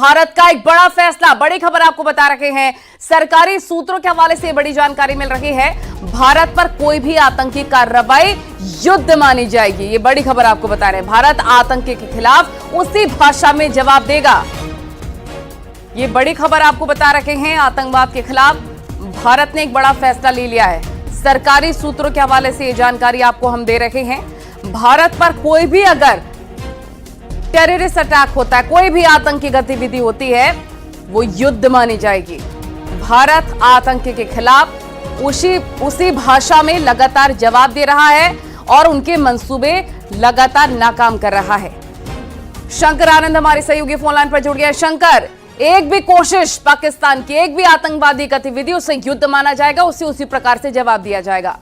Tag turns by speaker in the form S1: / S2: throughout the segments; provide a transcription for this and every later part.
S1: भारत का एक बड़ा फैसला, बड़ी खबर आपको बता रहे हैं। सरकारी सूत्रों के हवाले से बड़ी जानकारी मिल रही है। भारत पर कोई भी आतंकी कार्रवाई युद्ध मानी जाएगी। ये बड़ी खबर आपको बता रहे हैं। भारत आतंकी के खिलाफ उसी भाषा में जवाब देगा। ये बड़ी खबर आपको बता रहे हैं। आतंकवाद के खिलाफ भारत ने एक बड़ा फैसला ले लिया है। सरकारी सूत्रों के हवाले से ये जानकारी आपको हम दे रहे हैं। भारत पर कोई भी अगर टेररिस्ट अटैक होता है, कोई भी आतंकी गतिविधि होती है, वो युद्ध मानी जाएगी। भारत आतंकी के खिलाफ उसी भाषा में लगातार जवाब दे रहा है और उनके मंसूबे लगातार नाकाम कर रहा है। शंकर आनंद हमारे सहयोगी फोन लाइन पर जुड़ गया। शंकर, एक भी कोशिश पाकिस्तान की, एक भी आतंकवादी गतिविधि, उसे युद्ध माना जाएगा, उसी प्रकार से जवाब दिया जाएगा।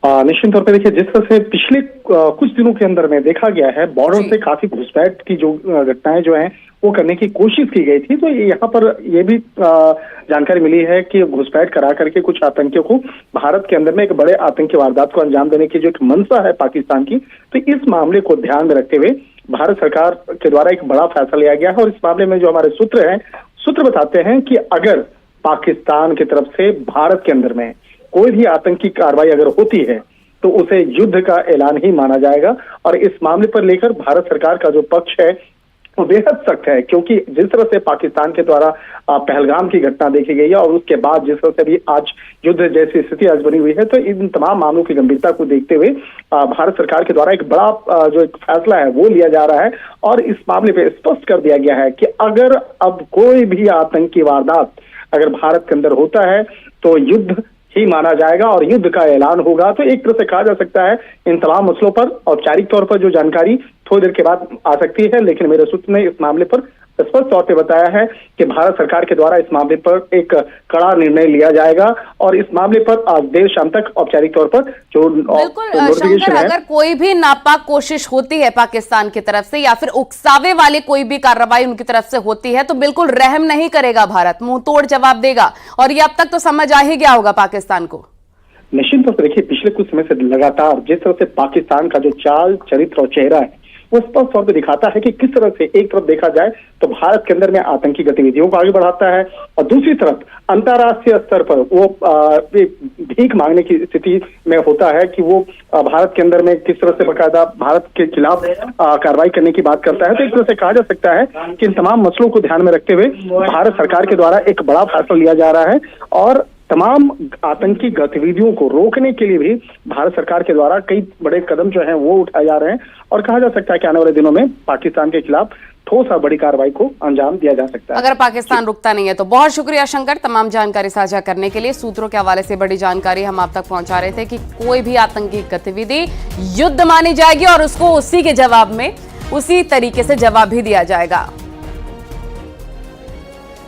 S2: निश्चित तौर पर देखिए, जिस तरह से पिछले कुछ दिनों के अंदर में देखा गया है, बॉर्डर से काफी घुसपैठ की जो घटनाएं जो हैं वो करने की कोशिश की गई थी, तो यहाँ पर ये भी जानकारी मिली है कि घुसपैठ करा करके कुछ आतंकियों को भारत के अंदर में एक बड़े आतंकी वारदात को अंजाम देने की जो एक मंशा है पाकिस्तान की, तो इस मामले को ध्यान में रखते हुए भारत सरकार के द्वारा एक बड़ा फैसला लिया गया है। और इस मामले में जो हमारे सूत्र बताते हैं कि अगर पाकिस्तान की तरफ से भारत के अंदर में कोई भी आतंकी कार्रवाई अगर होती है तो उसे युद्ध का ऐलान ही माना जाएगा। और इस मामले पर लेकर भारत सरकार का जो पक्ष है वो बेहद सख्त है, क्योंकि जिस तरह से पाकिस्तान के द्वारा पहलगाम की घटना देखी गई है और उसके बाद जिस तरह से भी आज युद्ध जैसी स्थिति आज बनी हुई है, तो इन तमाम मामलों की गंभीरता को देखते हुए भारत सरकार के द्वारा एक बड़ा जो एक फैसला है वो लिया जा रहा है। और इस मामले पे स्पष्ट कर दिया गया है कि अगर अब कोई भी आतंकी वारदात अगर भारत के अंदर होता है तो युद्ध ही माना जाएगा और युद्ध का ऐलान होगा। तो एक तरह से कहा जा सकता है इन तमाम मसलों पर औपचारिक तौर पर जो जानकारी थोड़ी देर के बाद आ सकती है, लेकिन मेरे सूत्र ने इस मामले पर स्पष्ट तौर पे बताया है कि भारत सरकार के द्वारा इस मामले पर एक कड़ा निर्णय लिया जाएगा और इस मामले पर आज देर शाम तक औपचारिक तौर पर जो
S1: नोटिफिकेशन है, अगर कोई भी नापाक कोशिश होती है पाकिस्तान की तरफ से या फिर उकसावे वाली कोई भी कार्रवाई उनकी तरफ से होती है, तो बिल्कुल रहम नहीं करेगा भारत, मुंह तोड़ जवाब देगा। और ये अब तक तो समझ आ ही गया होगा पाकिस्तान को।
S2: निश्चित तौर पर देखिए, पिछले कुछ समय से लगातार जिस तरह से पाकिस्तान का जो चाल चरित्र और चेहरा है वो स्पष्ट तौर पर दिखाता है कि किस तरह से एक तरफ देखा जाए तो भारत के अंदर में आतंकी गतिविधियों को आगे बढ़ाता है और दूसरी तरफ अंतर्राष्ट्रीय स्तर पर वो भीख मांगने की स्थिति में होता है कि वो भारत के अंदर में किस तरह से बाकायदा भारत के खिलाफ कार्रवाई करने की बात करता है। तो एक तरह से कहा जा सकता है कि इन तमाम मसलों को ध्यान में रखते हुए भारत सरकार के द्वारा एक बड़ा फैसला लिया जा रहा है और तमाम आतंकी गतिविधियों को रोकने के लिए भी भारत सरकार के द्वारा कई बड़े कदम जो हैं वो उठाए जा रहे हैं और कहा जा सकता है कि आने वाले दिनों में पाकिस्तान के खिलाफ ठोस और बड़ी कार्रवाई को अंजाम दिया जा सकता है
S1: अगर पाकिस्तान रुकता नहीं है तो। बहुत शुक्रिया शंकर तमाम जानकारी साझा करने के लिए। सूत्रों के हवाले से बड़ी जानकारी हम आप तक पहुंचा रहे थे कि कोई भी आतंकी गतिविधि युद्ध मानी जाएगी और उसको उसी के जवाब में उसी तरीके से जवाब भी दिया जाएगा।